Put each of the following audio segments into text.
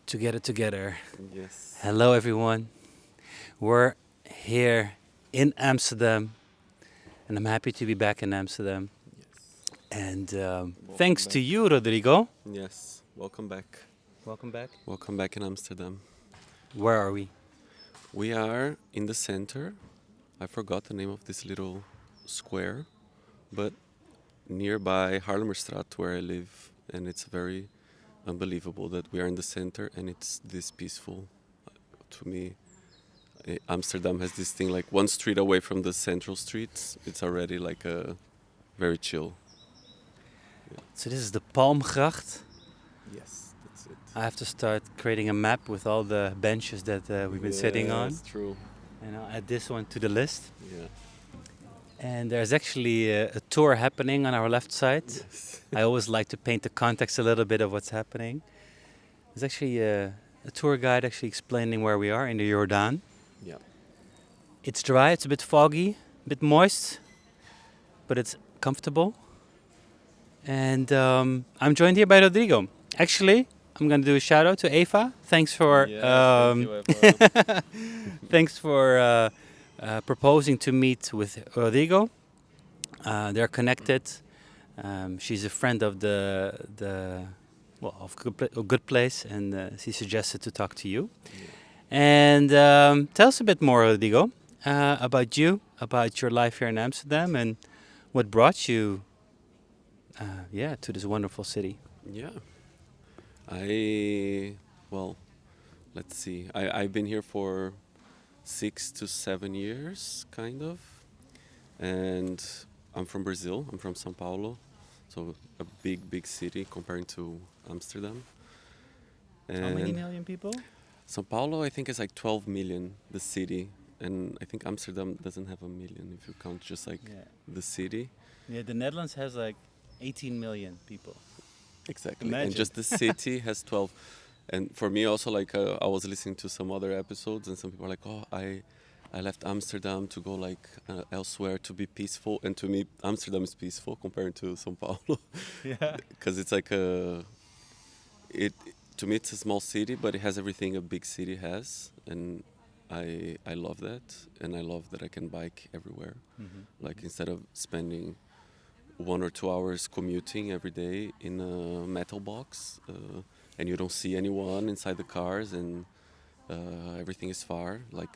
Together. Yes. Hello, everyone. We're here in Amsterdam, and I'm happy to be back in Amsterdam. Yes. And Welcome thanks to back. you, Rodrigo. Yes. Welcome back. Welcome back. Welcome back in Amsterdam. Where are we? We are in the center. I forgot the name of this little square, but nearby Haarlemmerstraat where I live, and it's very unbelievable that we are in the center and it's this peaceful. To me, Amsterdam has this thing like one street away from the central streets. It's already like a very chill. So this is the Palmgracht. Yes, that's it. I have to start creating a map with all the benches that we've been sitting on, Yes, true. and I'll add this one to the list. Yeah. And there's actually a tour happening on our left side. Yes. I always like to paint the context a little bit of what's happening. There's actually a tour guide actually explaining where we are in the Jordaan. Yeah. It's dry, it's a bit foggy, a bit moist, but it's comfortable. And I'm joined here by Rodrigo. Actually, I'm going to do a shout out to Eva. Thanks for thanks for proposing to meet with Rodrigo. They're connected. She's a friend of of a good place, and she suggested to talk to you. And tell us a bit more, Rodrigo, about you, about your life here in Amsterdam, and what brought you, to this wonderful city. Yeah. Well, let's see. I've been here for 6 to 7 years, kind of. And I'm from Brazil. I'm from São Paulo. So a big city comparing to Amsterdam. How many And million people? São Paulo, I think, is like 12 million, the city. And I think Amsterdam doesn't have a million if you count just like the city. Yeah, the Netherlands has like 18 million people. Exactly. Imagine. And just the city has 12. And for me also, like, I was listening to some other episodes and some people are like, oh, I left Amsterdam to go like elsewhere to be peaceful. And to me, Amsterdam is peaceful compared to São Paulo. Yeah. Because it's like to me, it's a small city, but it has everything a big city has. And I love that. And I love that I can bike everywhere. Like, instead of spending 1 or 2 hours commuting every day in a metal box, and you don't see anyone inside the cars, and everything is far. Like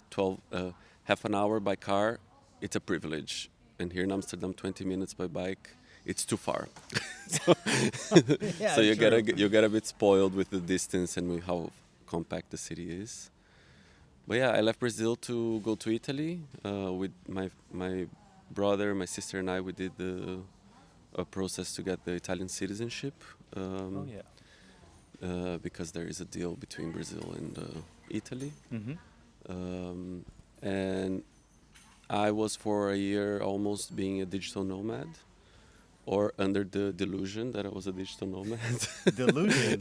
half an hour by car, it's a privilege. And here in Amsterdam, 20 minutes by bike, it's too far. so Yeah, so you true. get a bit spoiled with the distance and with how compact the city is. But yeah, I left Brazil to go to Italy with my brother, my sister, and I. We did a process to get the Italian citizenship. Oh yeah. Because there is a deal between Brazil and Italy. Mm-hmm. And I was for a year almost being a digital nomad, or under the delusion that I was a digital nomad. Delusion.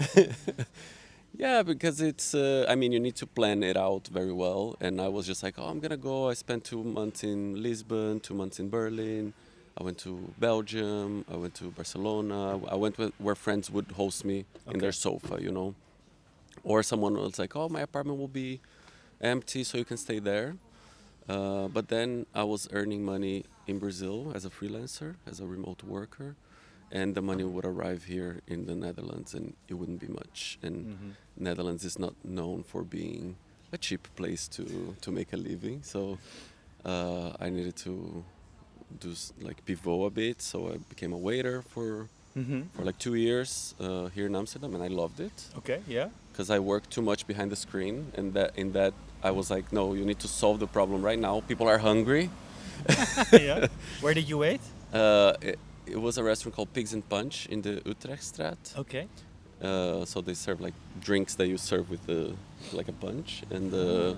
Yeah, because it's, I mean, you need to plan it out very well. And I was just like, oh, I'm going to go. I spent 2 months in Lisbon, 2 months in Berlin. I went to Belgium. I went to Barcelona. I went where friends would host me in their sofa, you know. Or someone was like, oh, my apartment will be empty, so you can stay there. But then I was earning money in Brazil as a freelancer, as a remote worker. And the money would arrive here in the Netherlands, and it wouldn't be much. And Netherlands is not known for being a cheap place to make a living. So I needed to do like pivot a bit. So I became a waiter for like 2 years here in Amsterdam, and I loved it Okay. Yeah. because I worked too much behind the screen. And that I was like, no, you need to solve the problem right now. People are hungry. Yeah. Where did you wait? It was a restaurant called Pigs and Punch in the Utrechtstraat. Okay. So they serve like drinks that you serve with like a punch, and Nice.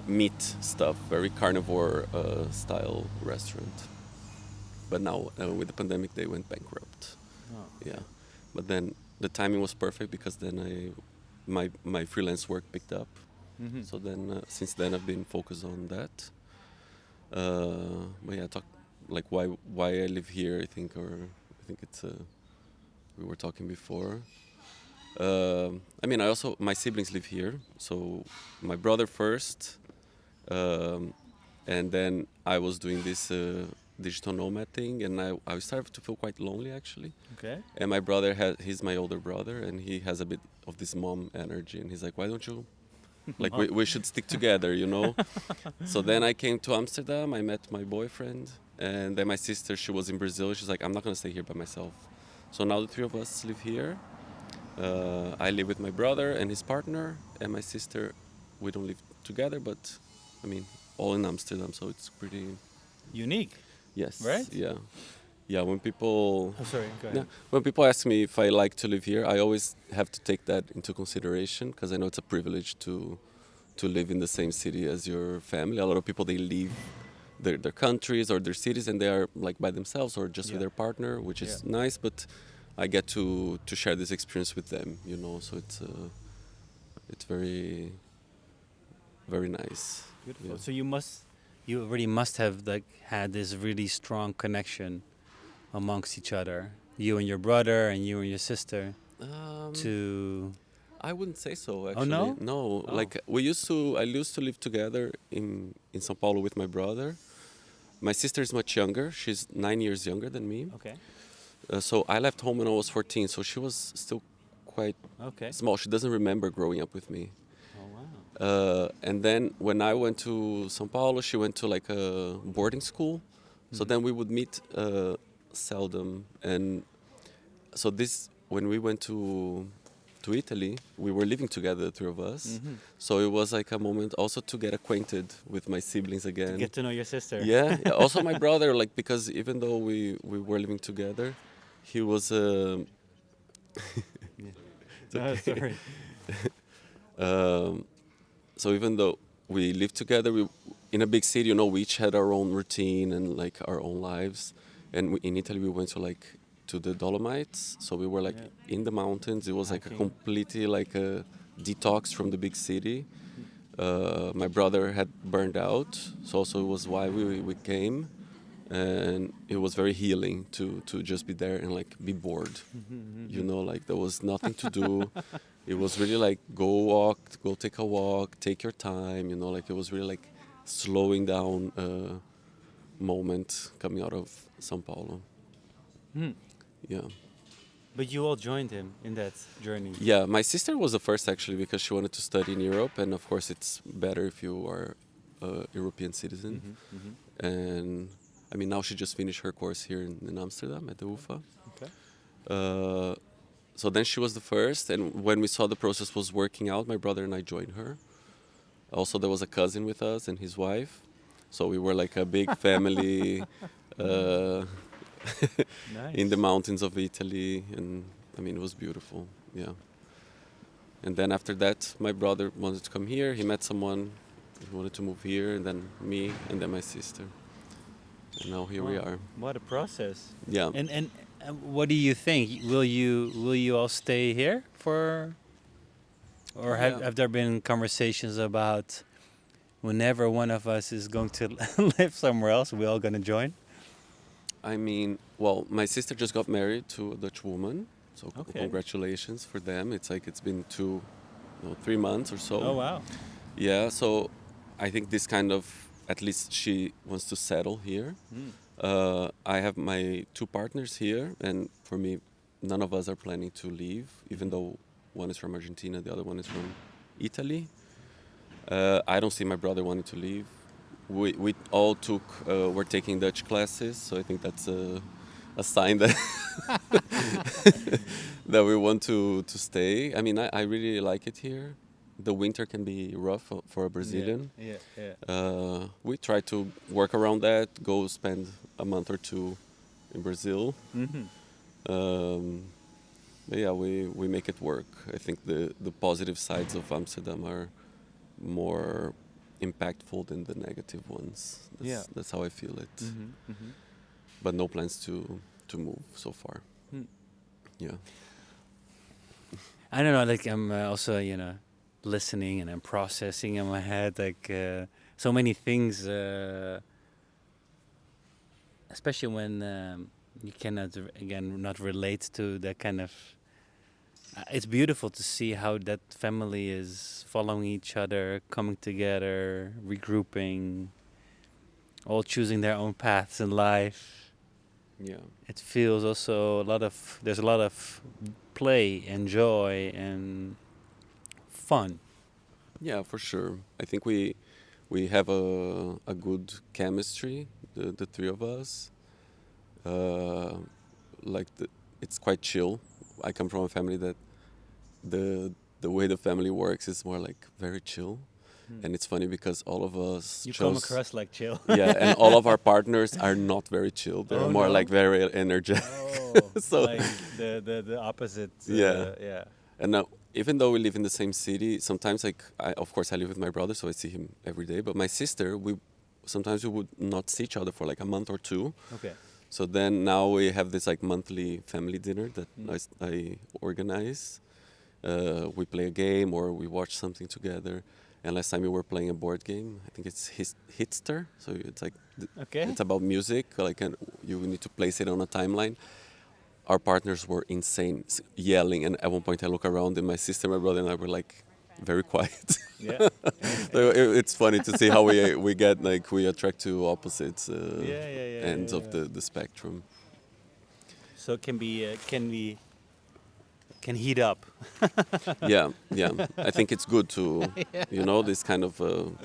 meat stuff, very carnivore style restaurant. But now with the pandemic, they went bankrupt. Oh. Yeah, but then the timing was perfect because then my freelance work picked up. Mm-hmm. So then since then I've been focused on that. But yeah, talk like why I live here. I think it's we were talking before. I mean, my siblings live here, so my brother first, um, and then I was doing this digital nomad thing, and I started to feel quite lonely actually. Okay. And he's my older brother, and he has a bit of this mom energy, and he's like, why don't you, like, we should stick together, you know? So then I came to Amsterdam, I met my boyfriend, and then my sister, she was in Brazil, she's like, I'm not gonna stay here by myself. So now the three of us live here. I live with my brother and his partner, and my sister, we don't live together, but I mean, all in Amsterdam, so it's pretty, Unique. yes, Right? yeah. Yeah, when people Oh, sorry. Go ahead. yeah, when people ask me if I like to live here, I always have to take that into consideration because I know it's a privilege to live in the same city as your family. A lot of people, they leave their countries or their cities and they are like by themselves or just with Yeah. their partner, which is Yeah. nice. But I get to share this experience with them, you know. So it's very very nice. Beautiful. Yeah. So you already must have like had this really strong connection amongst each other, you and your brother and you and your sister, Um, to. I wouldn't say so Oh, actually. no? No, Oh. like I used to live together in São Paulo with my brother. My sister is much younger. She's 9 years younger than me. Okay. So I left home when I was 14. So she was still quite Okay. small. She doesn't remember growing up with me. Oh wow. And then when I went to São Paulo, she went to like a boarding school. So then we would meet seldom. And so when we went to Italy, we were living together, the three of us. So it was like a moment also to get acquainted with my siblings again. Get to know your sister. Yeah, yeah. Also my brother, like, because even though we were living together, he was Oh, sorry. um, so even though we lived together, we in a big city, you know, we each had our own routine and like our own lives. And in Italy, we went to the Dolomites, so we were like Yeah. in the mountains. It was like a Hiking. completely like a detox from the big city. My brother had burned out, so also it was why we came, and it was very healing to just be there and like be bored. You know, like there was nothing to do. It was really like go take a walk, take your time. You know, like it was really like slowing down moment coming out of São Paulo. Hmm. Yeah. But you all joined him in that journey. Yeah, my sister was the first actually because she wanted to study in Europe, and of course it's better if you are a European citizen. And I mean, now she just finished her course here in Amsterdam at the UFA. Okay. So then she was the first, and when we saw the process was working out, my brother and I joined her. Also, there was a cousin with us and his wife, so we were like a big family. Nice. In the mountains of Italy, and I mean it was beautiful. Yeah. And then after that, my brother wanted to come here. He met someone, he wanted to move here, and then me, and then my sister. And now here we Wow. are. What a process. Yeah. And what do you think? Will you all stay here for, or Yeah. have there been conversations about whenever one of us is going to live somewhere else, we all gonna join? I mean, well, my sister just got married to a Dutch woman, so Okay. congratulations for them. It's like it's been 3 months or so. Oh wow. Yeah, so I think this kind of, at least she wants to settle here. I have my two partners here, and for me, none of us are planning to leave, even though one is from Argentina, the other one is from Italy. I don't see my brother wanting to leave. We all we're taking Dutch classes, so I think that's a sign that that we want to stay. I mean, I really like it here. The winter can be rough for a Brazilian. Yeah. We try to work around that, go spend a month or two in Brazil. But yeah, we make it work. I think the positive sides of Amsterdam are more impactful than the negative ones. That's how I feel it. But no plans to move so far. Yeah. I don't know. Like I'm also, listening and I'm processing in my head like so many things, especially when you cannot again not relate to that kind of. it's beautiful to see how that family is following each other, coming together, regrouping, all choosing their own paths in life. Yeah. It feels also there's a lot of play and joy and fun. Yeah, for sure. I think we have a good chemistry, the three of us. Uh, like it's quite chill. I come from a family that the way the family works is more like very chill, and it's funny because all of us You come chose across like chill. yeah, and all of our partners are not very chill. They're Oh, more no? like very energetic. Oh, So like the opposite. Yeah. Yeah. And now, even though we live in the same city, sometimes like of course I live with my brother, so I see him every day. But my sister, sometimes we would not see each other for like a month or two. Okay. So then now we have this like monthly family dinner that Mm. I organize. We play a game or we watch something together. And last time we were playing a board game. I think it's Hitster. So it's like Okay. it's about music. Like you need to place it on a timeline. Our partners were insane, yelling. And at one point I look around and my sister, my brother, and I were like very quiet. Yeah. So it's funny to see how we get like we attract to opposites ends of the spectrum. So it can heat up. Yeah, yeah. I think it's good to, this kind of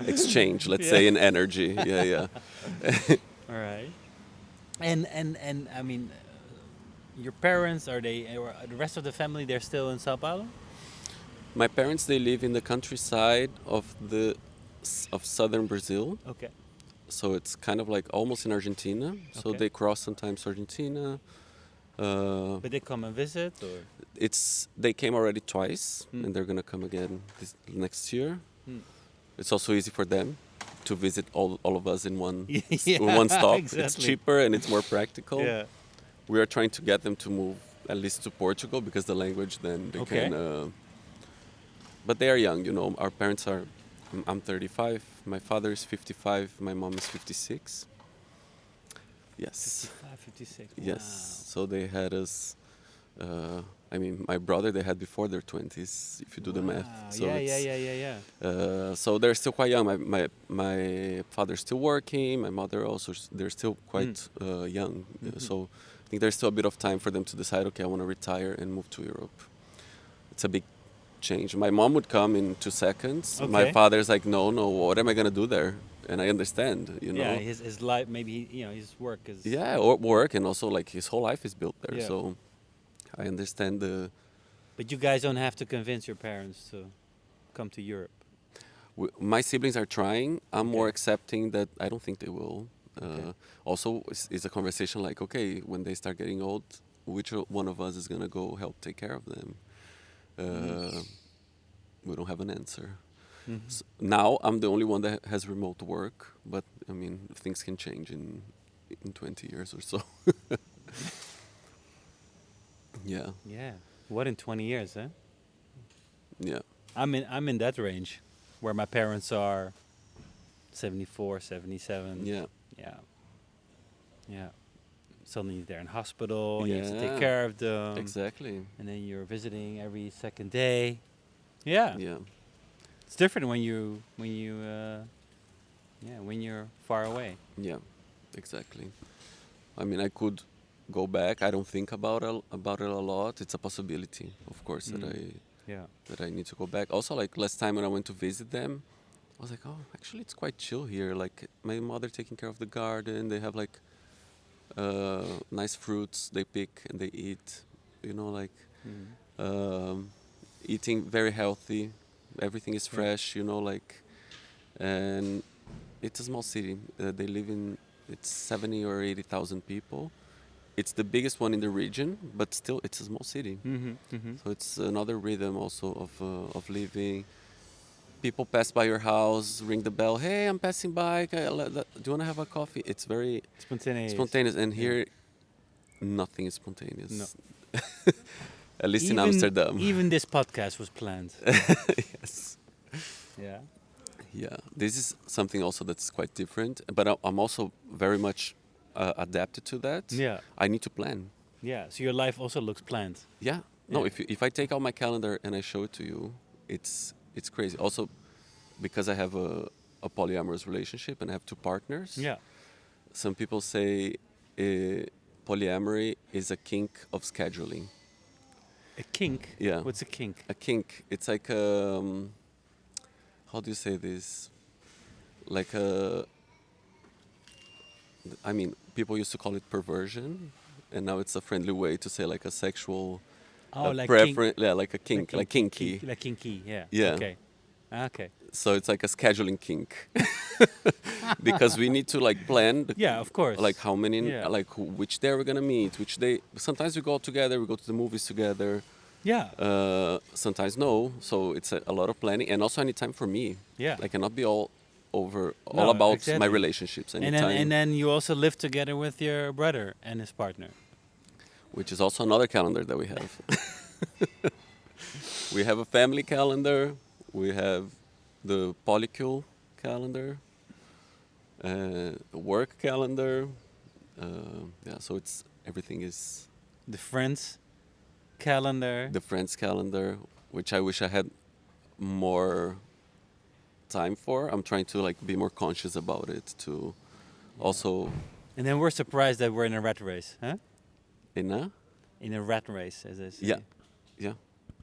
exchange, let's Yeah. say, in energy. Yeah, yeah. All right. And I mean, your parents or the rest of the family? They're still in Sao Paulo. My parents, they live in the countryside of southern Brazil, Okay. so it's kind of like almost in Argentina. So Okay. they cross sometimes to Argentina. But they come and visit, or They came already twice, Hmm. and they're gonna come again this next year. Hmm. It's also easy for them to visit all of us in one Yeah, in one stop. It's exactly. cheaper and it's more practical. yeah. We are trying to get them to move at least to Portugal because the language then they Okay. can. But they are young, Our parents are. I'm 35. My father is 55. My mom is 56. Yes. 55, 56. Yes. Wow. So they had us. I mean, my brother they had before their 20s. If you do the math. Wow. So Yeah, it's, yeah. So they're still quite young. My father's still working. My mother also. They're still quite young. So I think there's still a bit of time for them to decide. Okay, I want to retire and move to Europe. It's a big change. My mom would come in 2 seconds. My Okay. father's like, no. What am I gonna do there? And I understand. Yeah, his life, maybe his work is. Yeah, or work, and also like his whole life is built there. Yeah. So I understand the. But you guys don't have to convince your parents to come to Europe. My siblings are trying. I'm more Okay. accepting that I don't think they will. Okay. Also, it's a conversation like, okay, when they start getting old, which one of us is gonna go help take care of them? We don't have an answer. Mhm. Now I'm the only one that has remote work, but I mean things can change in 20 years or so. Yeah, Yeah. What in 20 years, huh? yeah, I'm in that range, where my parents are 74, 77. yeah, Yeah. Yeah. Suddenly they're in hospital, and you have to take Yeah. care of them. exactly. And then you're visiting every second day. Yeah. Yeah, It's different when you're far away. yeah, exactly. I mean, I could go back. I don't think about it a lot. It's a possibility, of course, Yeah. that I need to go back. Also, like last time when I went to visit them, I was like, oh, actually, it's quite chill here. Like my mother taking care of the garden. They have like nice fruits they pick and they eat. Like Mm. eating very healthy. Everything is Yeah. fresh. And it's a small city. They live in. It's 70 or 80,000 people. It's the biggest one in the region, but still, it's a small city. Mm-hmm. Mm-hmm. So it's another rhythm also of living. People pass by your house, ring the bell. Hey, I'm passing by. Do you want to have a coffee? It's very Spontaneous. spontaneous. And Yeah. here, nothing is spontaneous. No. At least in Amsterdam. Even this podcast was planned. Yes. Yeah. Yeah. This is something also that's quite different. But I'm also very much adapted to that. Yeah. I need to plan. Yeah. So your life also looks planned. Yeah. No, Yeah. if I take out my calendar and I show it to you, it's crazy. Also, because I have a polyamorous relationship and I have two partners. Yeah. Some people say polyamory is a kink of scheduling. A kink. Yeah. What's a kink? A kink. It's like how do you say this? Like I mean, people used to call it perversion, and now it's a friendly way to say like a sexual Oh, like preference. Yeah, like a kink, kink, like kinky. like kinky. Yeah. Yeah. Okay. Okay. So it's like a scheduling kink, because we need to like plan. Yeah, of course. Like how many, Yeah. like which day we're gonna meet, which day. Sometimes we go together, we go to the movies together. Yeah. Sometimes no. So it's a lot of planning, and also I need time for me. Yeah. I cannot be all No, about my exactly. relationships. I need And then time, and then you also live together with your brother and his partner. which is also another calendar that we have. We have a family calendar. We have the polycule calendar, work calendar. Yeah, so it's everything is The friends calendar. the friends calendar, which I wish I had more time for. I'm trying to like be more conscious about it to also And then we're surprised that we're in a rat race, huh? in a In a rat race, as I say. yeah, yeah,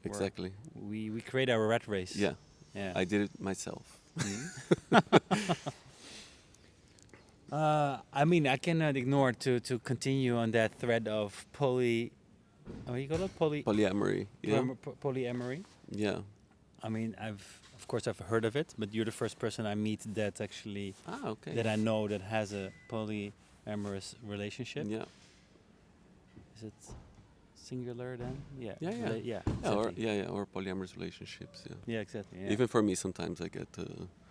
exactly. We create our rat race. Yeah, Yeah. I did it myself. I mean, I cannot ignore to continue on that thread of What do you call it? Polyamory. Yeah, Polyamory. yeah. I mean, of course I've heard of it, but you're the first person I meet that actually Ah, okay. that I know that has a polyamorous relationship. Yeah, Is it singular then? Yeah. Yeah, yeah. Yeah. yeah, or, Exactly. yeah, or polyamorous relationships. Yeah. Yeah, exactly. Yeah. Even for me, sometimes I get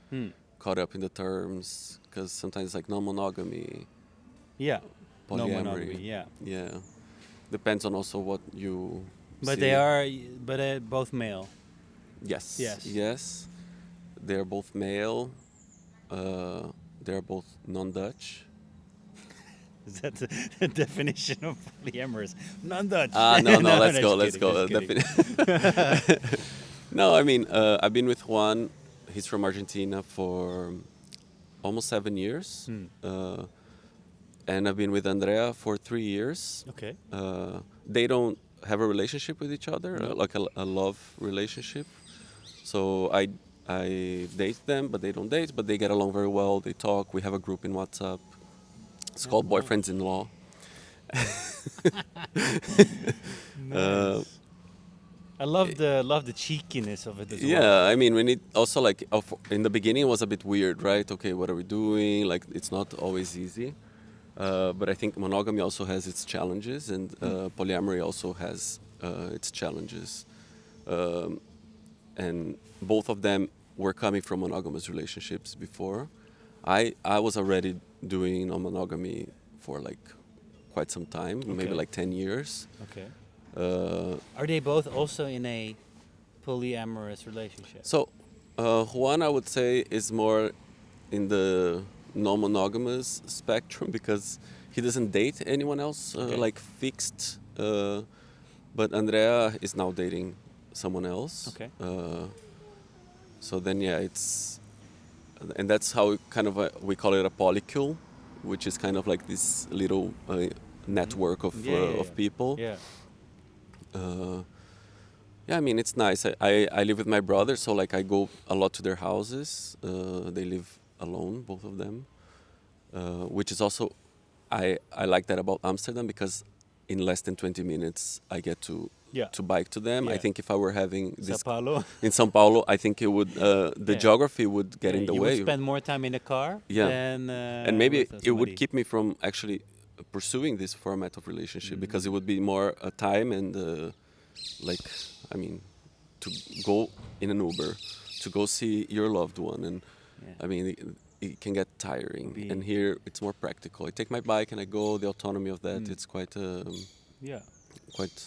Hmm. caught up in the terms because sometimes like non-monogamy, Yeah. No polyamory. monogamy. Yeah. Yeah, depends on also what you. But see. they are, both male. Yes. Yes. Yes. They're both male. They're both non-Dutch. Is that the definition of polyamorous? Non-Dutch. No, let's just go. Let's kidding, go. just kidding. No, I mean, I've been with Juan. He's from Argentina for almost 7 years. And I've been with Andrea for 3 years. Okay. They don't have a relationship with each other, No. like a love relationship. So I date them, but they don't date, but they get along very well. They talk. We have a group in WhatsApp. It's called nice. Boyfriends-in-Law. Nice. I love the cheekiness of it as well. Yeah, I mean, we need also like in the beginning it was a bit weird, right? Okay, what are we doing? Like it's not always easy. But I think monogamy also has its challenges, and polyamory also has its challenges. And both of them were coming from monogamous relationships before. I was already doing non-monogamy for like quite some time, maybe Okay. like 10 years. Okay. Uh, Are they both also in a polyamorous relationship? So, Juan, I would say, is more in the non-monogamous spectrum because he doesn't date anyone else, Okay. like fixed. But Andrea is now dating someone else. Okay. So then, yeah, and that's how kind of we call it a polycule, which is kind of like this little network of of people. Yeah. Yeah, I mean it's nice. I live with my brother, so like I go a lot to their houses. They live alone, both of them, which is also I like that about Amsterdam because in less than 20 minutes I get to bike to them. I Yeah. think if I were having Sao this Paulo. in São Paulo, I think it would the Yeah. geography would get in the you way. would spend more time in the car. Yeah. Than, And maybe with it somebody. would keep me from actually pursuing this format of relationship because it would be more time and like I mean to go in an Uber to go see your loved one and Yeah. I mean it can get tiring Be- and here it's more practical. I take my bike and I go. The autonomy of that it's quite Yeah. quite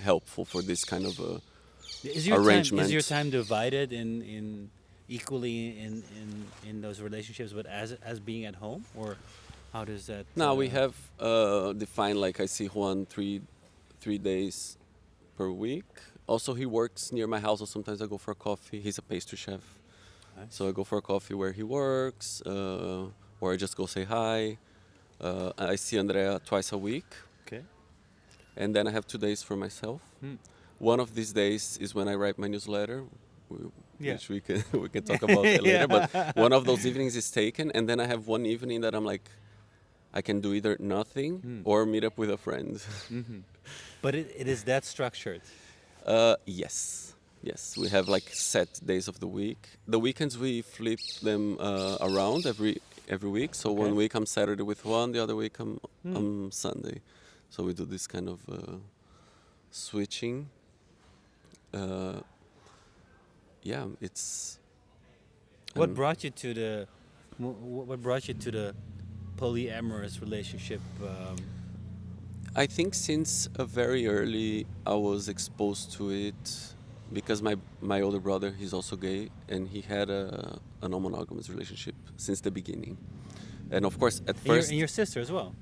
helpful for this kind of Is arrangement. your time divided in equally in those relationships, but as being at home, or how does that? Now we have defined like I see Juan three days per week. Also, he works near my house, so sometimes I go for a coffee. He's a pastry chef. Nice. So I go for a coffee where he works, or I just go say hi. I see Andrea twice a week, Okay. and then I have 2 days for myself. Hmm. One of these days is when I write my newsletter, Yeah. which we can we can talk about that later. But Yeah. one of those evenings is taken, and then I have one evening that I'm like, I can do either nothing or meet up with a friend. But it is that structured. Yes, yes, we have like set days of the week. The weekends we flip them around every week. So Okay. one week I'm Saturday with one, the other week I'm Sunday. So we do this kind of switching. Yeah, it's. What um, brought you to the what brought you to the polyamorous relationship? I think since very early I was exposed to it because my older brother, he's also gay, and he had a non-monogamous relationship since the beginning. And of course, at first, And your sister as well.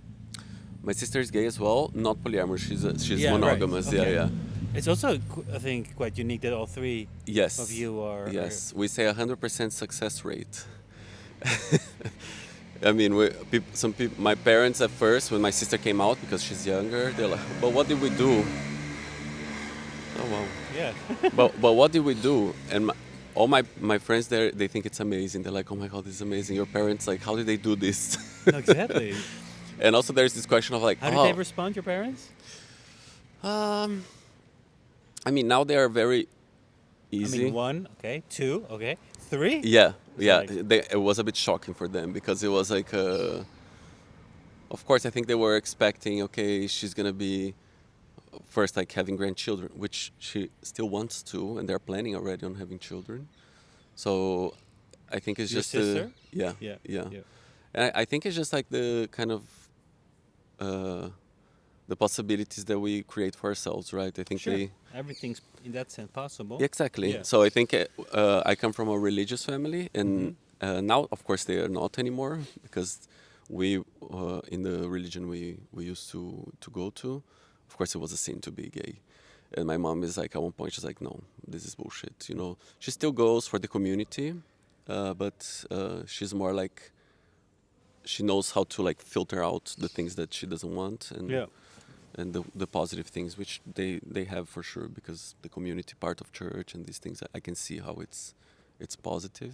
my sister is gay as well, not polyamorous. She's Yeah, right. monogamous. Okay. Yeah. It's also, I think, quite unique that all three Yes. of you are. Yes, we say 100% success rate. I mean, some people. My parents at first, when my sister came out, because she's younger, they're like, "But what did we do?" Oh wow. Yeah. But what did we do? And all my friends there, they think it's amazing. They're like, "Oh my God, this is amazing." Your parents, like, how did they do this? No, exactly. And also there's this question of like, How did they respond, your parents? I mean, now they are very I easy. mean, 1, okay, 2, okay, 3. Yeah, yeah. like- It was a bit shocking for them because it was like, of course, I think they were expecting, okay, she's gonna be first like having grandchildren, which she still wants to, and they're planning already on having children. So I think it's Your just sister? yeah, Yeah. yeah. And I think it's just like the kind of the possibilities that we create for ourselves, right? I think Sure. Everything's in that sense possible. exactly. Yeah. So I think I come from a religious family, and now, of course, they are not anymore because we, in the religion we used to go to, of course, it was a sin to be gay. And my mom is like, at one point, she's like, no, this is bullshit. You know, she still goes for the community, but she's more like, she knows how to like filter out the things that she doesn't want, and Yeah. and the positive things, which they have for sure, because the community part of church and these things, I can see how it's positive,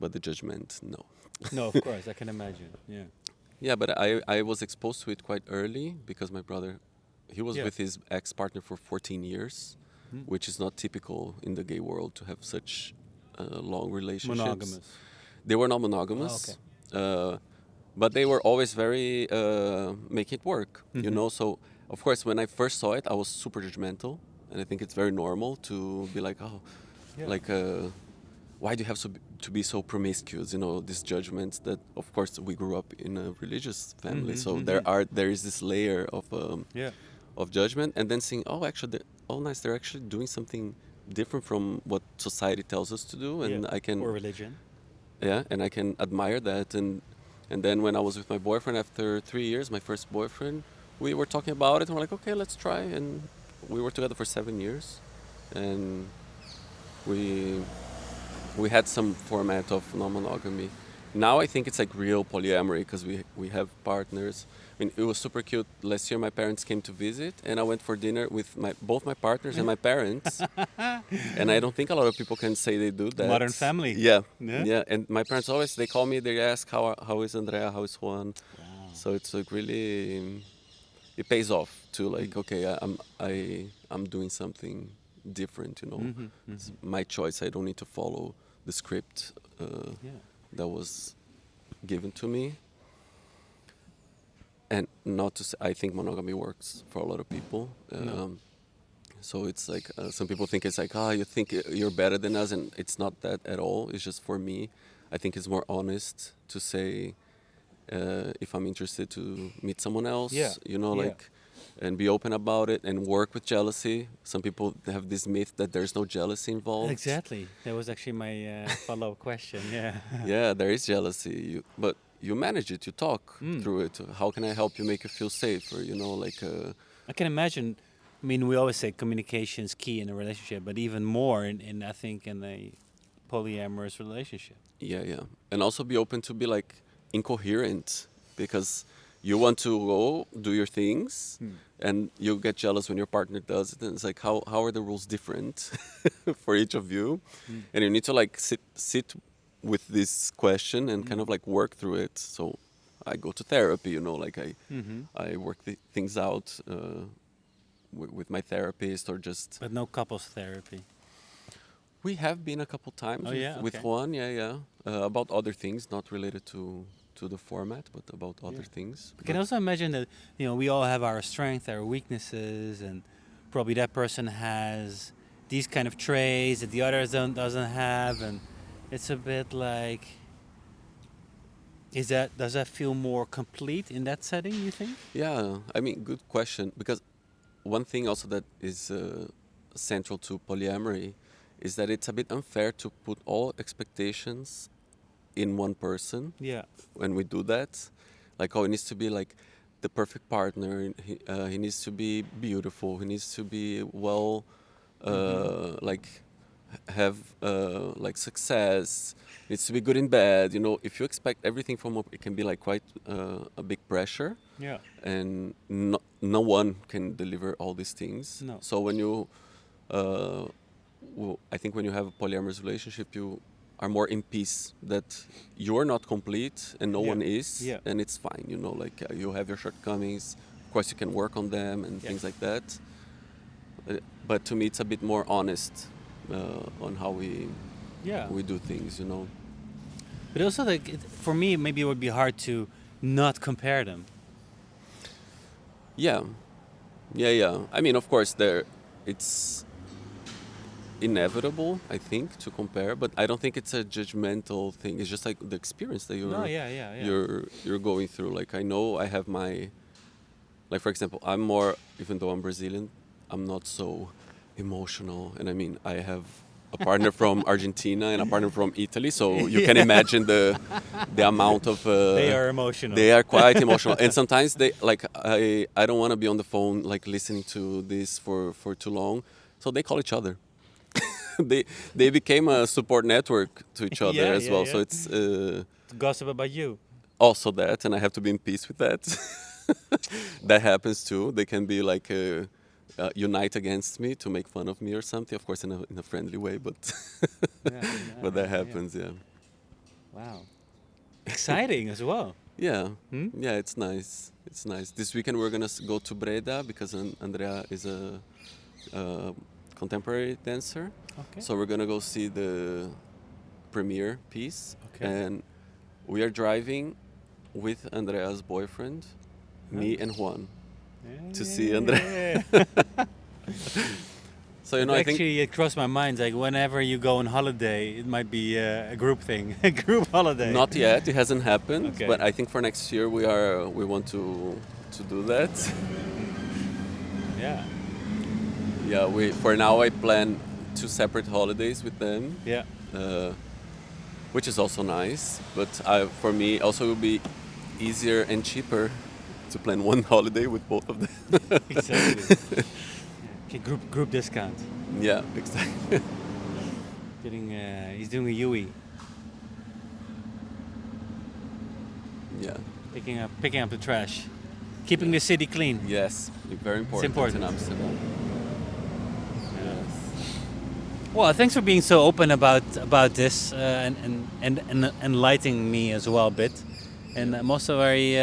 but the judgment, no. No, of course, I can imagine. Yeah. Yeah, but I was exposed to it quite early because my brother, he was Yeah. with his ex-partner for 14 years, which is not typical in the gay world to have such long relationships. Monogamous. They were not monogamous. But they were always very make it work, you know. So of course, when I first saw it, I was super judgmental, and I think it's very normal to be like, oh, Yeah. like why do you have to be so promiscuous? You know, these judgments that, of course, we grew up in a religious family, so there is this layer Yeah. of judgment, and then seeing, oh, actually, nice, they're actually doing something different from what society tells us to do, and Yeah. I can Or religion. yeah, and I can admire that. And then when I was with my boyfriend after 3 years, my first boyfriend, we were talking about it, and we're like, okay, let's try. And we were together for 7 years, and we had some format of non-monogamy. Now I think it's like real polyamory because we have partners. I mean, it was super cute. Last year my parents came to visit, and I went for dinner with both my partners and my parents. And I don't think a lot of people can say they do that. Modern family. Yeah, Yeah? yeah. And my parents always, they call me, they ask how is Andrea, how is Juan. Wow. So it's like really, it pays off to like, okay, I'm doing something different, you know. It's my choice. I don't need to follow the script that was given to me. And not to say, I think monogamy works for a lot of people. So it's like, some people think it's like, you think you're better than us, and it's not that at all. It's just, for me, I think it's more honest to say, if I'm interested to meet someone else, you know, like, and be open about it and work with jealousy. Some people have this myth that there's no jealousy involved. Exactly. That was actually my follow-up question. Yeah. Yeah, there is jealousy, but you manage it. You talk through it. How can I help you, make you feel safe? Or, you know, like. I can imagine I mean, we always say communication is key in a relationship, but even more in I think in a polyamorous relationship. Yeah. And also be open to be like incoherent, because you want to go do your things and you get jealous when your partner does it, and it's like how are the rules different for each of you? And you need to like sit with this question and kind of like work through it. So I go to therapy, like I work things out with my therapist, or just But no couples therapy. we have been a couple times Oh, yeah? with Okay. Juan, about other things, not related to the format, but about other things. I can also imagine that we all have our strengths, our weaknesses, and probably that person has these kind of traits that the other doesn't have, and it's a bit like, does that feel more complete in that setting, you think? Yeah, I mean, good question. Because one thing also that is central to polyamory is that it's a bit unfair to put all expectations in one person. Yeah. When we do that, like, oh, it needs to be like the perfect partner. He needs to be beautiful. He needs to be well, like have like success. Needs to be good in bed. If you expect everything from it can be like quite a big pressure. Yeah. And no one can deliver all these things. No. So when you, I think when you have a polyamorous relationship, you are more in peace that you're not complete and no one is, and it's fine. Like you have your shortcomings. Of course, you can work on them and things like that. But to me, it's a bit more honest on how we do things. But also, like, for me, maybe it would be hard to not compare them. Yeah. I mean, of course, it's inevitable, I think, to compare, but I don't think it's a judgmental thing. It's just like the experience that you're going through. Like, I know I have like, for example, I'm more, even though I'm Brazilian, I'm not so emotional. And I mean, I have a partner from Argentina and a partner from Italy, so you can imagine the amount of They are emotional. They are quite emotional, and sometimes they like I don't want to be on the phone like listening to this for too long, so they call each other. they became a support network to each other as well. So it's gossip about you. Also that, and I have to be in peace with that. That happens too. They can be like unite against me to make fun of me or something. Of course, in a friendly way, but but that happens. Yeah. Wow. Exciting as well. Yeah. Yeah, it's nice. It's nice. This weekend we're gonna go to Breda because Andrea is a contemporary dancer. Okay. So we're gonna go see the premiere piece, and we are driving with Andrea's boyfriend, me and Juan, to see Andrea. So I think it crossed my mind, like, whenever you go on holiday, it might be a group thing, a group holiday. Not yet, it hasn't happened, but I think for next year we want to do that. Yeah. Yeah, for now I plan 2 separate holidays with them. Yeah. Which is also nice, but for me also it will be easier and cheaper to plan one holiday with both of them. Exactly. Okay, group discount. Yeah, exactly. He's doing a Yui. Yeah. Picking up the trash, keeping the city clean. Yes, very important. It's important in Amsterdam. Well, thanks for being so open about this and enlightening me as well a bit. And I'm also very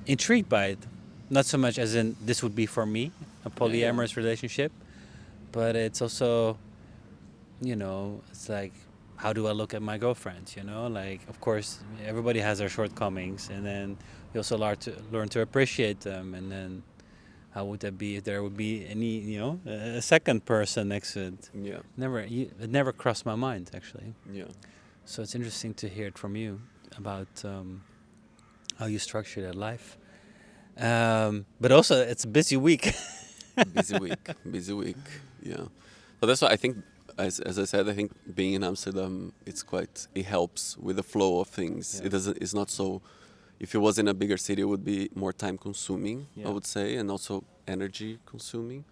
intrigued by it. Not so much as in this would be for me, a polyamorous relationship, but it's also, it's like, how do I look at my girlfriends? Like, of course, everybody has their shortcomings, and then you also learn to appreciate them, and then how would that be if there would be any, a second person next to it? Yeah. It never crossed my mind, actually. Yeah. So it's interesting to hear it from you about how you structure that life. But also, it's a busy week. busy week. Yeah. So that's why I think, as I said, I think being in Amsterdam, it helps with the flow of things. Yeah. It's not so. If it was in a bigger city, it would be more time consuming, I would say, and also energy consuming.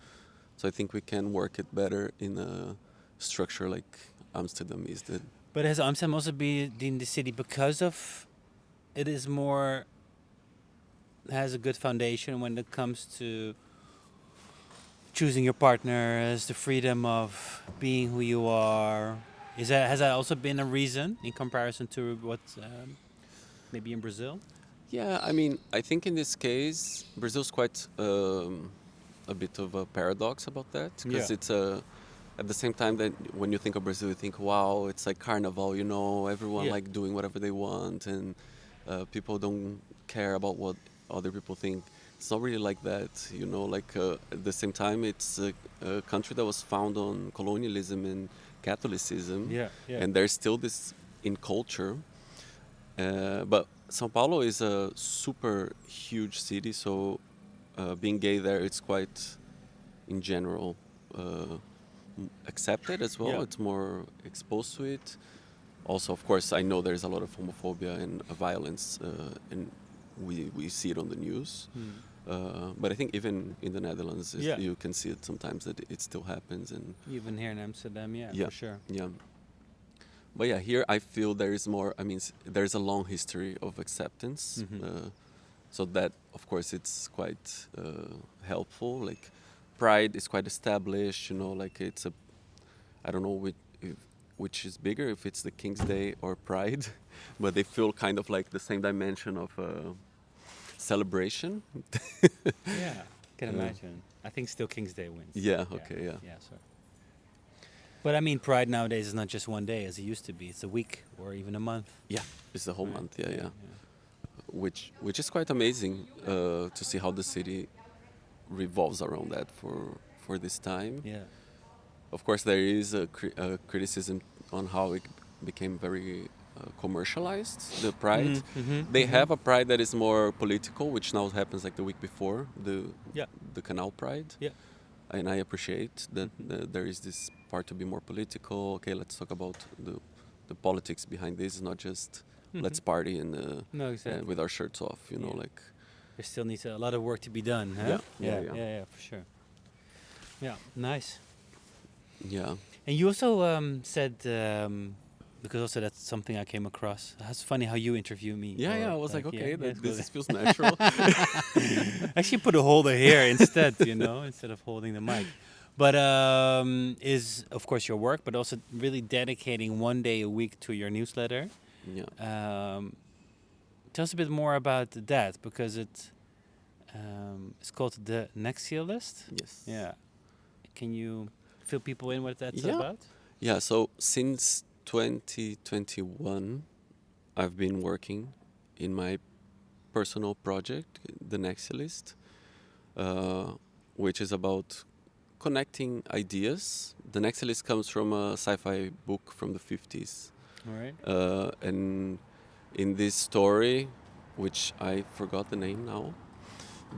So I think we can work it better in a structure like Amsterdam is. That But has Amsterdam also been the city because of it is more has a good foundation when it comes to choosing your partners, the freedom of being who you are. Has that also been a reason in comparison to what maybe in Brazil? Yeah, I mean, I think in this case, Brazil's quite a bit of a paradox about that because Yeah. it's at the same time that when you think of Brazil, you think, wow, it's like carnival, you know, everyone Yeah. like doing whatever they want and people don't care about what other people think. It's not really like that, you know, like at the same time, it's a country that was founded on colonialism and Catholicism, Yeah. Yeah. and there's still this in culture. But São Paulo is a super huge city, so being gay there, it's quite, in general, accepted as well. Yeah. It's more exposed to it. Also, of course, I know there's a lot of homophobia and violence, and we see it on the news. But I think even in the Netherlands, Yeah. you can see it sometimes that it still happens. And Even here in Amsterdam, yeah, yeah, for sure. yeah. But yeah, here I feel there is more. I mean, there's a long history of acceptance. So that, of course, it's quite helpful. Like, pride is quite established. You know, like it's a. I don't know which is bigger, if it's the King's Day or Pride, but they feel kind of like the same dimension of celebration. Yeah, can imagine. I think still King's Day wins. Yeah. Okay. Yeah. Yeah, sorry. But I mean, Pride nowadays is not just one day as it used to be. It's a week or even a month. Yeah. It's the whole Right. month. Yeah. Which is quite amazing to see how the city revolves around that for this time. Yeah. Of course, there is a criticism on how it became very commercialized. The Pride, they have a Pride that is more political, which now happens like the week before Yeah. the Canal Pride. Yeah. And I appreciate that there is this part to be more political. Okay, let's talk about the politics behind this, not just let's party and No, exactly. with our shirts off. You know, Yeah. like There still needs a lot of work to be done, huh? Yeah, for sure. Yeah, nice. yeah. And you also said, because also that's something I came across. It's funny how you interview me. Yeah, or, I was like, okay, yeah, it's this good. feels natural. Actually, put a holder here instead, instead of holding the mic. But is of course your work, but also really dedicating one day a week to your newsletter. Yeah. Tell us a bit more about that because it's called the Nexialist. Yes. Yeah. Can you fill people in what that's Yeah. about? Yeah, so since 2021, I've been working in my personal project, the Nexialist, which is about connecting ideas. The Nexialist comes from a sci-fi book from the 50s. All right. And in this story, which I forgot the name now,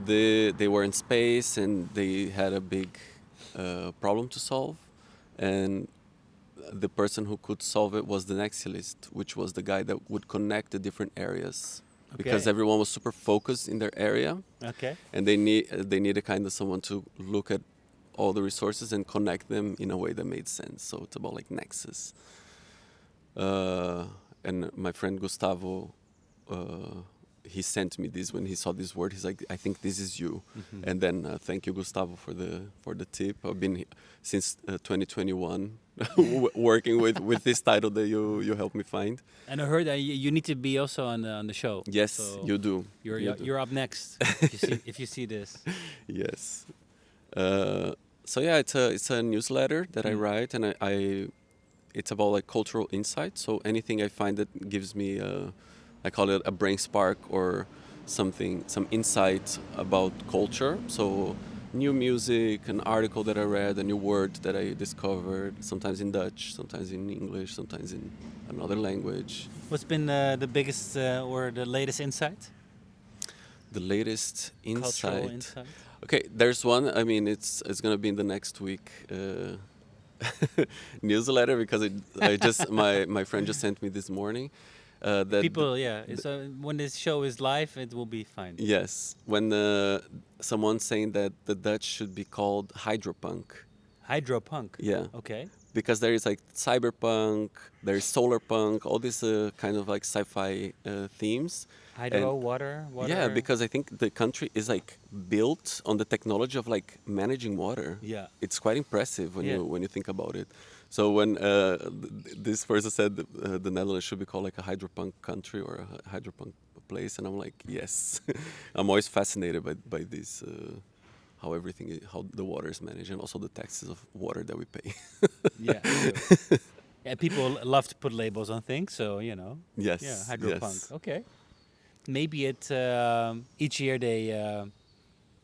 they were in space and they had a big problem to solve. And the person who could solve it was the Nexialist, which was the guy that would connect the different areas. Because Okay. everyone was super focused in their area, Okay. and they needed kind of someone to look at all the resources and connect them in a way that made sense. So it's about like nexus. And my friend Gustavo, he sent me this when he saw this word. He's like, I think this is you. And then thank you, Gustavo, for the tip. I've been since 2021 working with this title that you helped me find. And I heard that you need to be also on the show. Yes, So you do. You're up next if you see this. Yes. So yeah, it's a newsletter that I write, and I it's about like cultural insight. So anything I find that gives me I call it a brain spark or some insight about culture. So new music, an article that I read, a new word that I discovered, sometimes in Dutch, sometimes in English, sometimes in another language. What's been the biggest or the latest insight? The latest Cultural insight. insight. Okay, there's one. I mean, it's gonna be in the next week newsletter because my friend just sent me this morning. That People, yeah. So when this show is live, it will be fine. yes, when someone's saying that the Dutch should be called hydropunk. Hydropunk. Yeah, Okay. because there is like cyberpunk, there is solar punk, all these kind of like sci-fi themes. And Hydro, water, yeah, water. because I think the country is like built on the technology of like managing water. Yeah. It's quite impressive when Yeah. you think about it. So when this person said the Netherlands should be called like a hydropunk country or a hydropunk place, and I'm like, yes, I'm always fascinated by this. How everything, how the water is managed, and also the taxes of water that we pay. Yeah. True. Yeah. People love to put labels on things, so you know. Yes. Yeah. Hydropunk. Yes. Okay. Maybe it each year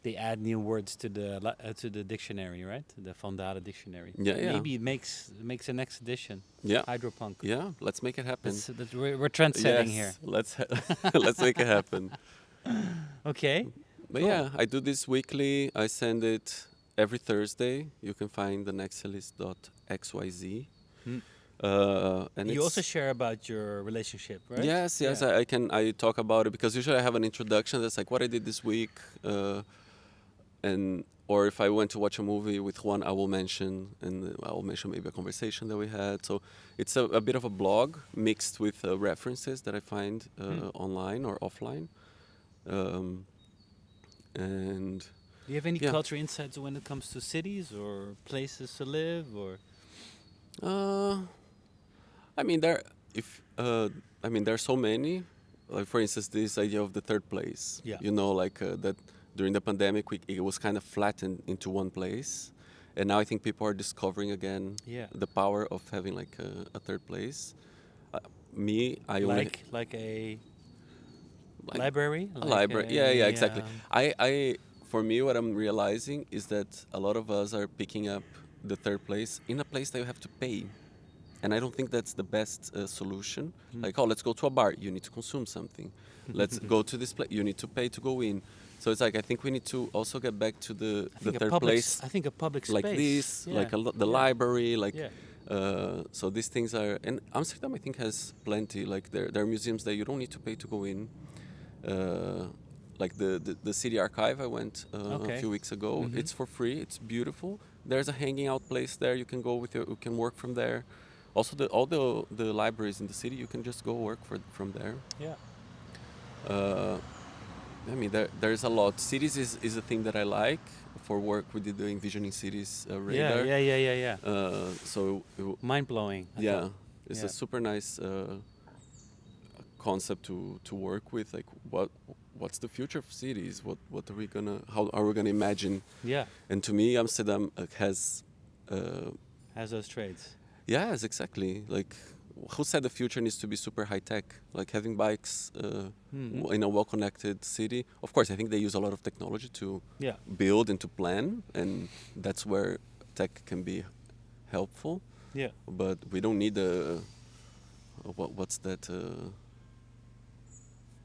they add new words to the dictionary, right? The Van Dalen dictionary. Yeah, yeah. Maybe it makes a next edition. Yeah. Hydropunk. Yeah. Let's make it happen. We're trend setting here. Let's let's make it happen. Okay. But Cool. yeah, I do this weekly. I send it every Thursday. You can find the Nexialist.xyz. Hmm. And You it's, also share about your relationship, right? yes, yes, Yeah. I talk about it because usually I have an introduction that's like what I did this week, and or if I went to watch a movie with Juan, I will mention, and I will mention maybe a conversation that we had. So it's a bit of a blog mixed with references that I find online or offline, and Do you have any yeah. culture insights when it comes to cities or places to live, or? I mean there are so many. Like for instance, this idea of the third place. Yeah. You know, like that during the pandemic, it was kind of flattened into one place, and now I think people are discovering again Yeah. the power of having like a third place. I only Like a like library. a library. Yeah, exactly. um, I for me, what I'm realizing is that a lot of us are picking up the third place in a place that you have to pay. And I don't think that's the best solution. Like, oh, let's go to a bar. You need to consume something. Let's go to this place. You need to pay to go in. So it's like I think we need to also get back to the think a third public place, I think a public like space. this, Yeah. like the Yeah. library, like. Yeah. So these things are, and Amsterdam I think has plenty. Like there are museums that you don't need to pay to go in. Like the city archive I went Okay. a few weeks ago. Mhm. It's for free. It's beautiful. There's a hanging out place there. You can go you can work from there. Also, all the libraries in the city, you can just go work from there. Yeah. I mean, there's a lot. Cities is a thing that I like. For work, we did the Envisioning Cities radar. Yeah. So, Mind blowing. yeah, it's Yeah. a super nice concept to work with. Like, what's the future of cities? How are we gonna imagine? Yeah. And to me, Amsterdam has. Has those traits. Yes, exactly. Like, who said the future needs to be super high tech? Like having bikes in a well-connected city. Of course, I think they use a lot of technology to Yeah. build and to plan, and that's where tech can be helpful. Yeah. But we don't need what's that?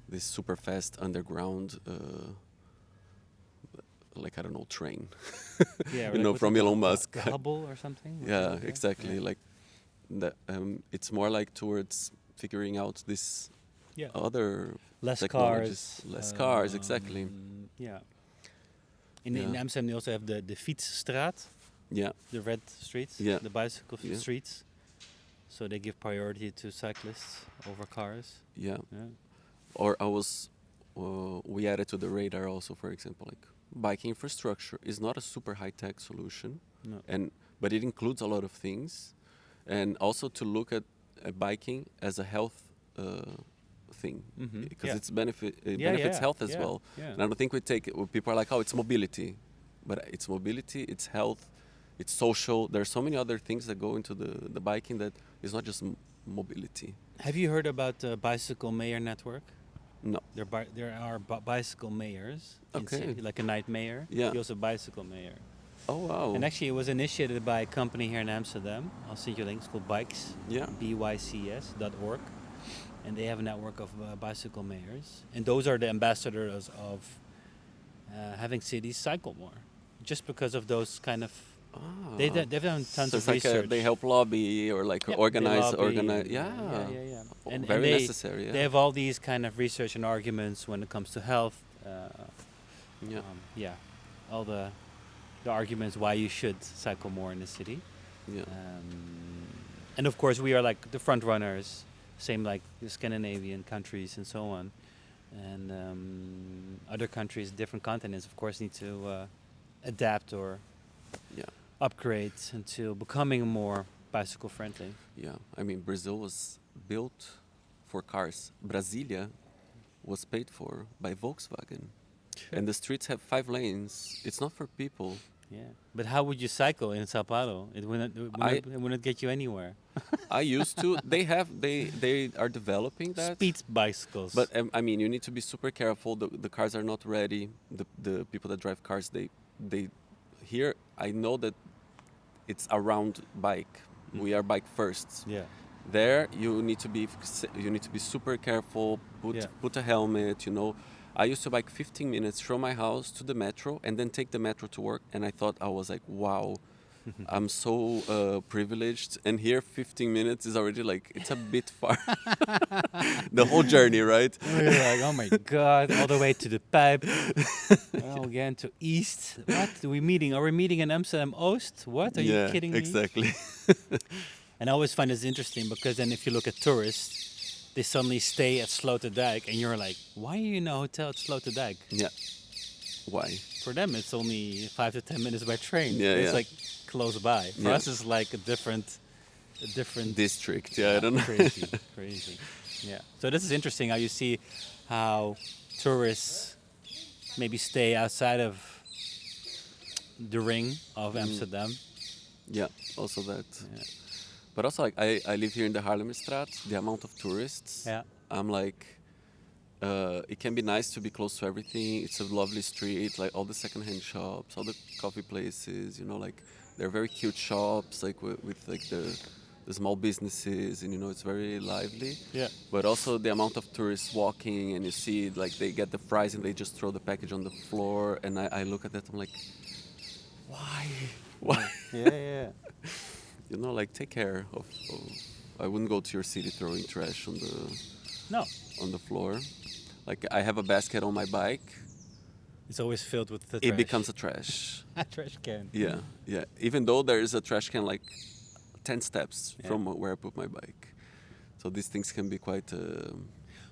This super fast underground. Like I don't know, train. Yeah. You know, what's from it Elon called? Musk. The Hubble or something. Yeah, exactly. Like that. It's more like towards figuring out this Yeah. other Less technologies. cars. Less cars, exactly. Yeah. In Yeah. Amsterdam, they also have the Fietsstraat, Yeah, the red streets, Yeah. the bicycle Yeah. streets. So they give priority to cyclists over cars. yeah. Yeah. Or we added to the radar also, for example, like biking infrastructure is not a super high tech solution, No. but it includes a lot of things, and also to look at biking as a health thing Mhm. because Yeah. it benefits Yeah. health as Yeah. well. Yeah. And I don't think we take it. People are like, oh, it's mobility, but it's mobility, it's health, it's social. There are so many other things that go into the biking that is not just mobility. Have you heard about the bicycle mayor network? No. There are bicycle mayors in Okay. city, like a night mayor. Yeah. He also a bicycle mayor. Oh wow. And actually, it was initiated by a company here in Amsterdam. I'll send you a link. It's called Bikes. Yeah. bycs.org. And they have a network of bicycle mayors. And those are the ambassadors of having cities cycle more. Just because of those kind of They've done tons So of it's like research. they help lobby or like Yep, they organize, lobby organize. and, Yeah, yeah. Oh, And very they necessary. they Yeah, have all these kind of research and arguments when it comes to health. yeah, Yeah, all the arguments why you should cycle more in the city. yeah, And of course, we are like the front runners, same like the Scandinavian countries and so on. And other countries, different continents, of course, need to adapt or yeah, upgrade into becoming more bicycle friendly. yeah. I mean, Brazil was built for cars. Brasilia was paid for by Volkswagen, and the streets have 5 lanes. It's not for people. Yeah, but how would you cycle in Sao Paulo? I It wouldn't get you anywhere. I used to. They are developing that. Speed bicycles. But I mean, you need to be super careful. The cars are not ready. The people that drive cars, they here. I know that it's around bike. We are bike firsts. yeah, There, you need to be super careful. Yeah. Put a helmet. You know, I used to bike 15 minutes from my house to the metro and then take the metro to work. And I thought I was like, wow. I'm so privileged, and here 15 minutes is already like it's a bit far. The whole journey, right? We're like, oh my god, all the way to the pipe. Oh, again to east. What are we meeting? Are we meeting in Amsterdam Oost? What? Are you kidding me? Exactly. And I always find this interesting because then if you look at tourists, they suddenly stay at Sloterdijk, and you're like, why are you in a hotel at Sloterdijk? Yeah. Why? For them, it's only 5 to 10 minutes by train. Yeah, It's yeah. like close by. For Yeah. us, it's like a different District. Yeah, I don't know. crazy, crazy. Yeah. So this is interesting how you see how tourists maybe stay outside of the ring of Amsterdam. Yeah. Also that. Yeah. But also, like, I live here in the Haarlemmerstraat. The amount of tourists. Yeah. I'm like, it can be nice to be close to everything. It's a lovely street, like all the secondhand shops, all the coffee places. You know, like they're very cute shops, like with like the small businesses, and you know, it's very lively. Yeah. But also the amount of tourists walking, and you see like they get the fries and they just throw the package on the floor, and I look at that, I'm like, why? Why? Yeah. You know, like take care of. I wouldn't go to your city throwing trash No. on the floor. Like I have a basket on my bike. It's always filled with the It trash. becomes a trash. a trash can. Yeah, yeah. Even though there is a trash can like 10 steps Yeah. from where I put my bike. So these things can be quite.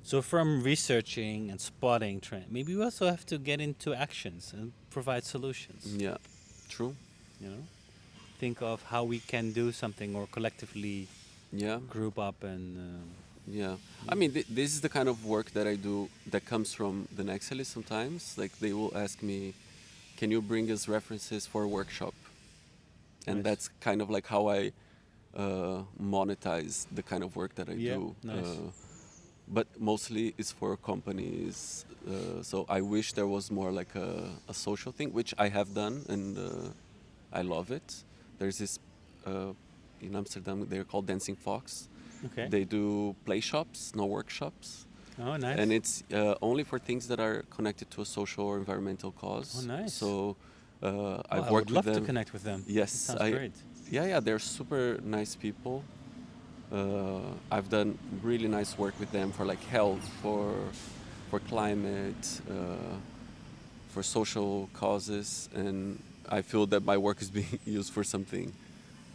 So from researching and spotting trend, maybe we also have to get into actions and provide solutions. Yeah, true. You know, think of how we can do something or collectively Yeah, group up and. yeah. I mean, this is the kind of work that I do that comes from the Nexialist sometimes. Like they will ask me, can you bring us references for a workshop? And Nice. that's kind of like how I monetize the kind of work that I Yeah, do. nice. But mostly it's for companies. So I wish there was more like a social thing, which I have done, and I love it. There's this in Amsterdam. They're called Dancing Fox. Okay. They do play shops, no workshops, Oh, nice. and it's only for things that are connected to a social or environmental cause. Oh, nice. So I've I worked would love with them. to connect with them. Yes, That sounds great. Yeah, they're super nice people. I've done really nice work with them for like health, for climate, for social causes, and I feel that my work is being used for something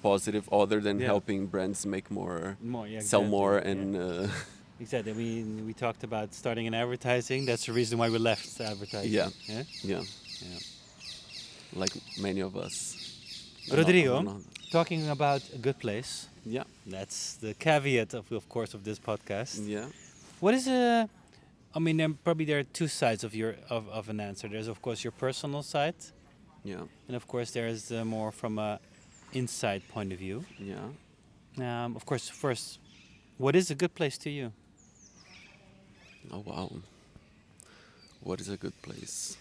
positive other than Yeah. helping brands make more, More, yeah, sell exactly. more, Yeah. and Exactly. We talked about starting in advertising. That's the reason why we left advertising. Yeah. Yeah. yeah, Yeah. like many of us. Rodrigo, talking about a good place. Yeah, That's the caveat of course, of this podcast. yeah, What is I mean, there are two sides of an answer. There's of course your personal side, yeah, and of course there's more from a inside point of view. yeah. Of course, first, what is a good place to you? Oh wow. What is a good place?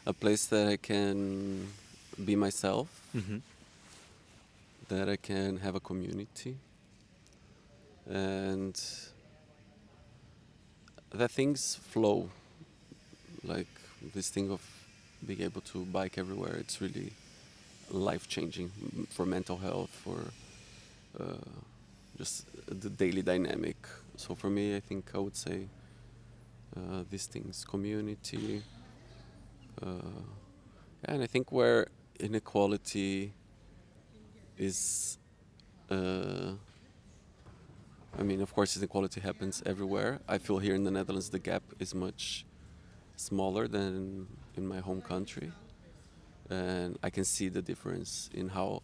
A place that I can be myself, Mm-hmm. that I can have a community, and that things flow. Like this thing of being able to bike everywhere, it's really life-changing for mental health, for just the daily dynamic. So for me, I think I would say these things: community, and I think where inequality is. I mean, of course, inequality happens everywhere. I feel here in the Netherlands the gap is much smaller than in my home country. And I can see the difference in how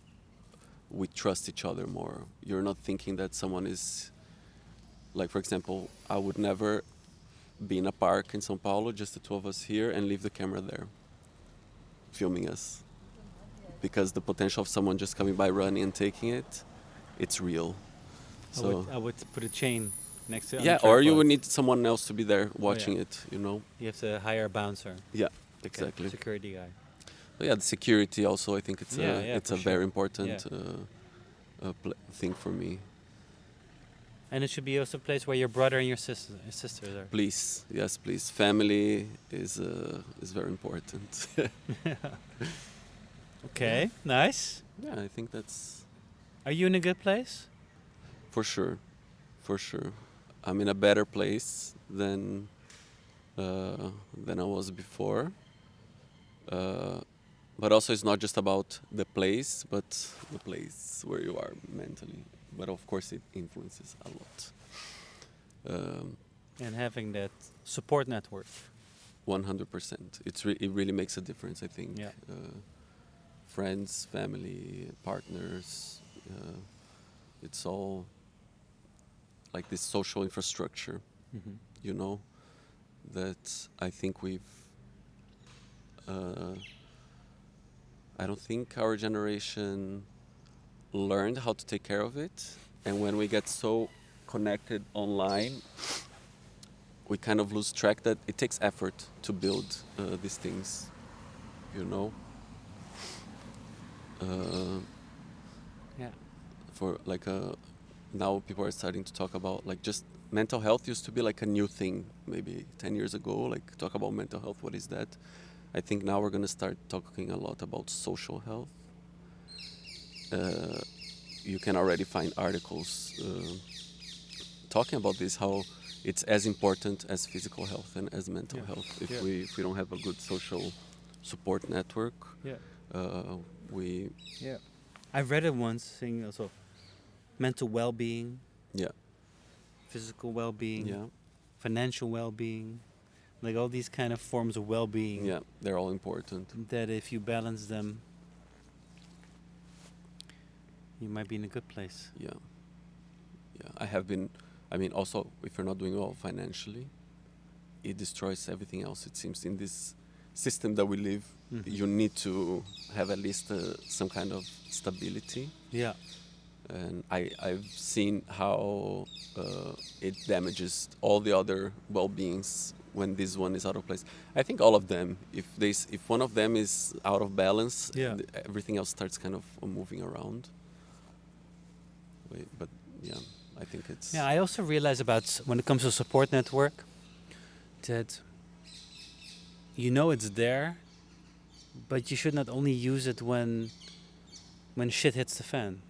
we trust each other more. You're not thinking that someone is, like, for example, I would never be in a park in São Paulo, just the two of us here, and leave the camera there, filming us. Because the potential of someone just coming by running and taking it, it's real. So I would put a chain next to it. yeah, or you would need someone else to be there watching it, you know? You have to hire a bouncer. Yeah, exactly. Security guy. But yeah, the security also, I think it's for a sure. very important thing for me. And it should be also a place where your brother and your sisters are. Please, yes, please. Family is very important. Okay, nice. Yeah, I think that's Are you in a good place? for sure. I'm in a better place than I was before. But also, it's not just about the place, but the place where you are mentally. But of course, it influences a lot. And having that support network. 100%. It really makes a difference, I think. Yeah. Friends, family, partners. It's all like this social infrastructure, Mm-hmm. you know, that I think we've. I don't think our generation learned how to take care of it, and when we get so connected online, we kind of lose track that it takes effort to build these things, you know. Yeah. For like now people are starting to talk about like just mental health used to be like a new thing maybe 10 years ago, like talk about mental health, what is that? I think now we're going to start talking a lot about social health. You can already find articles talking about this, how it's as important as physical health and as mental health. If we don't have a good social support network, we I read it once saying also mental well-being, physical well-being, financial well-being, like all these kind of forms of well-being. Yeah, they're all important. That if you balance them, you might be in a good place. Yeah. I have been. I mean, also, if you're not doing well financially, it destroys everything else. It seems in this system that we live, you need to have at least some kind of stability. Yeah. And I've seen how it damages all the other well-beings when this one is out of place. I think all of them. If one of them is out of balance, everything else starts kind of moving around. But yeah, I think it's. Yeah, I also realize about when it comes to support network that you know it's there, but you should not only use it when shit hits the fan.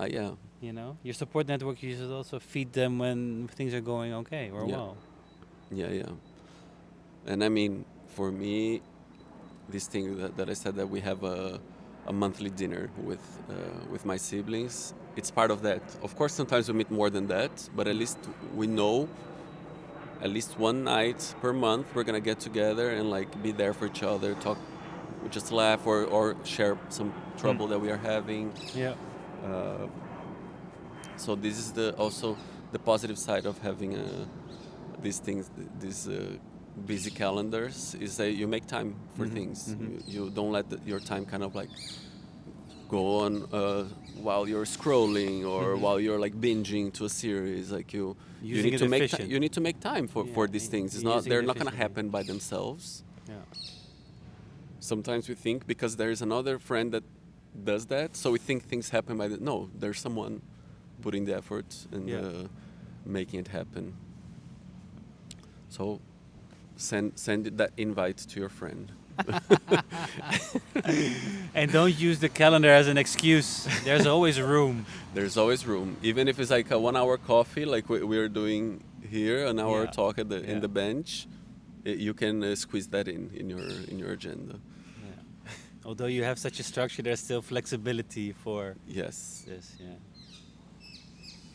Yeah. You know, your support network, you should also feed them when things are going okay or well. Yeah. And I mean, for me, this thing that I said that we have a monthly dinner with my siblings, it's part of that. Of course, sometimes we meet more than that, but at least we know at least one night per month we're gonna get together and like be there for each other, talk, just laugh or share some trouble that we are having. Yeah. So this is also the positive side of having these things, these busy calendars, is that you make time for things. You don't let your time kind of like go on while you're scrolling or while you're like binging to a series. Like you need to make you need to make time for these things. They're not gonna happen by themselves. Yeah. Sometimes we think because there is another friend that does that, so we think things happen by no, there's someone putting the effort and making it happen. So send that invite to your friend. And don't use the calendar as an excuse. There's always room. There's always room, even if it's like a 1 hour coffee, like we're doing here, an hour Yeah. talk at the Yeah. in the bench. You can squeeze that in your agenda. Yeah. Although you have such a structure, there's still flexibility for Yes. this. Yeah.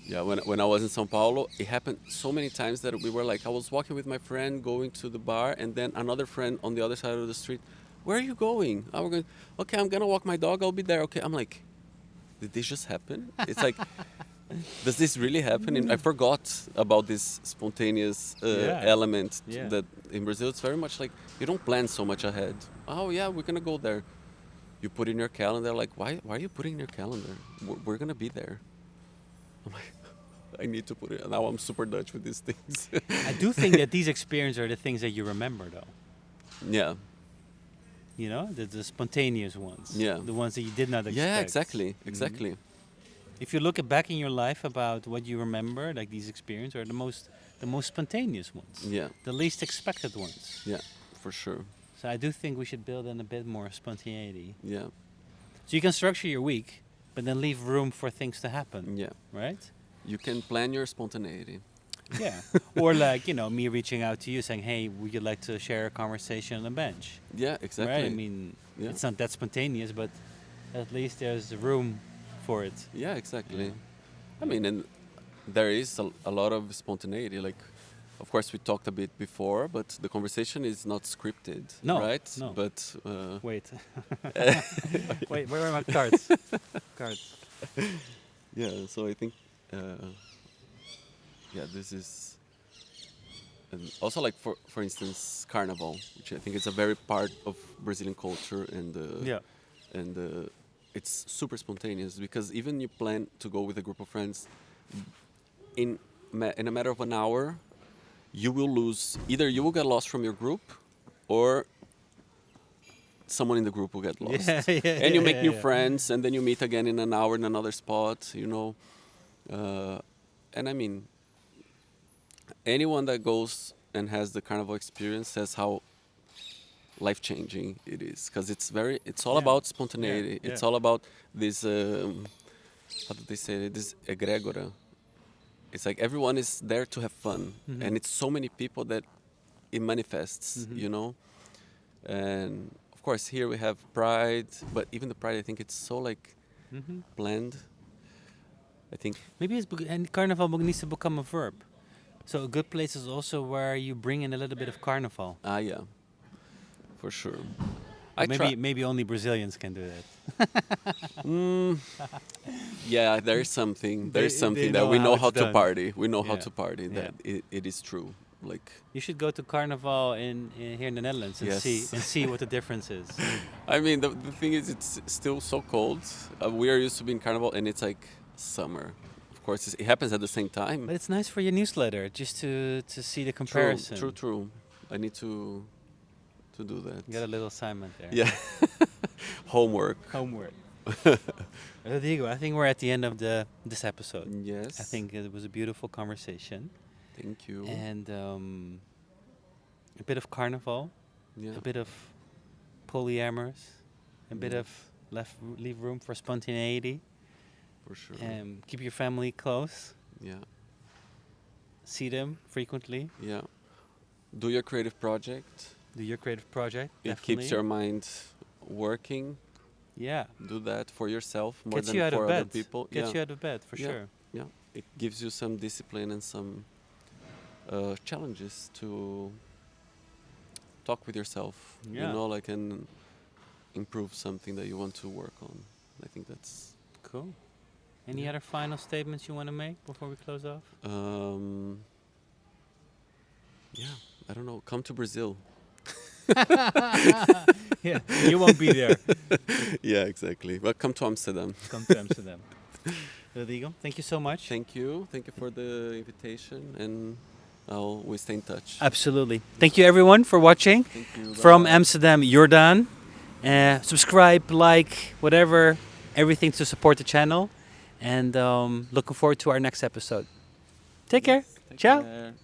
Yeah, when I was in São Paulo, it happened so many times that we were like, I was walking with my friend going to the bar, and then another friend on the other side of the street, where are you going? Oh, we're going, okay, I'm gonna walk my dog, I'll be there. Okay, I'm like, did this just happen? It's like, does this really happen? And I forgot about this spontaneous Yeah. element Yeah. that in Brazil, it's very much like, you don't plan so much ahead. Oh yeah, we're gonna go there. You put in your calendar, like, why are you putting in your calendar? We're gonna be there. I'm like, I need to put it. Now I'm super Dutch with these things. I do think that these experiences are the things that you remember, though. Yeah. You know, the spontaneous ones. Yeah. The ones that you did not expect. Yeah, exactly. Exactly. If you look back in your life about what you remember, like these experiences are the most spontaneous ones. Yeah. The least expected ones. Yeah, for sure. So I do think we should build in a bit more spontaneity. Yeah. So you can structure your week, but then leave room for things to happen, Yeah. right? You can plan your spontaneity. Yeah. Or like, me reaching out to you saying, hey, would you like to share a conversation on the bench? Yeah, exactly. Right? I mean, Yeah. it's not that spontaneous, but at least there's room for it. Yeah, exactly. Yeah. I mean, and there is a lot of spontaneity. Like, of course, we talked a bit before, but the conversation is not scripted, No, right? no. But Wait. Wait, where are my cards? Cards. yeah, so I think, yeah, this is, and also like for instance, Carnival, which I think is a very part of Brazilian culture, and Yeah. and it's super spontaneous because even you plan to go with a group of friends, in a matter of an hour, you will lose. Either you will get lost from your group, or someone in the group will get lost. And you make new friends, and then you meet again in an hour in another spot, and I mean, anyone that goes and has the Carnival experience says how life-changing it is, because it's all Yeah. about spontaneity. Yeah. It's all about this, how do they say it? This egregora. It's like everyone is there to have fun, and it's so many people that it manifests, And of course, here we have pride, but even the pride, I think it's so like planned. I think Maybe and carnival needs to become a verb. So a good place is also where you bring in a little bit of carnival. yeah, for sure. Maybe only Brazilians can do that. Yeah, there's something. There's They something know that we how know it's how to done. party. We know how Yeah. to party. Yeah. That it is true. Like, You should go to carnival here in the Netherlands and Yes. see what the difference is. I mean, the thing is, it's still so cold. We are used to being Carnival, and it's like summer. Of course, it happens at the same time. But it's nice for your newsletter just to see the comparison. True. I need to do that. You got a little assignment there. Yeah. Homework. Homework. Rodrigo, I think we're at the end of this episode. Yes. I think it was a beautiful conversation. Thank you. And a bit of carnival, Yeah. a bit of polyamorous, a bit Yeah. of leave room for spontaneity. For sure. Keep your family close. Yeah. See them frequently. Yeah. Do your creative project. Do your creative project. It definitely. keeps your mind working. Yeah. Do that for yourself more Gets than you out for of other bed. people. Gets you out of bed for Yeah. sure. Yeah. It gives you some discipline and some challenges to talk with yourself. Yeah. Like, and improve something that you want to work on. I think that's Cool. Any Yeah. other final statements you want to make before we close off? yeah, I don't know. Come to Brazil. Yeah, you won't be there. Yeah, exactly. But come to Amsterdam. Come to Amsterdam. Rodrigo, thank you so much. Thank you for the invitation, and we stay in touch. Absolutely. Thank you everyone for watching. Thank you. From Bye-bye. Amsterdam, Jordaan. Subscribe, like, whatever, everything to support the channel. And looking forward to our next episode. Take care. Take Ciao. care.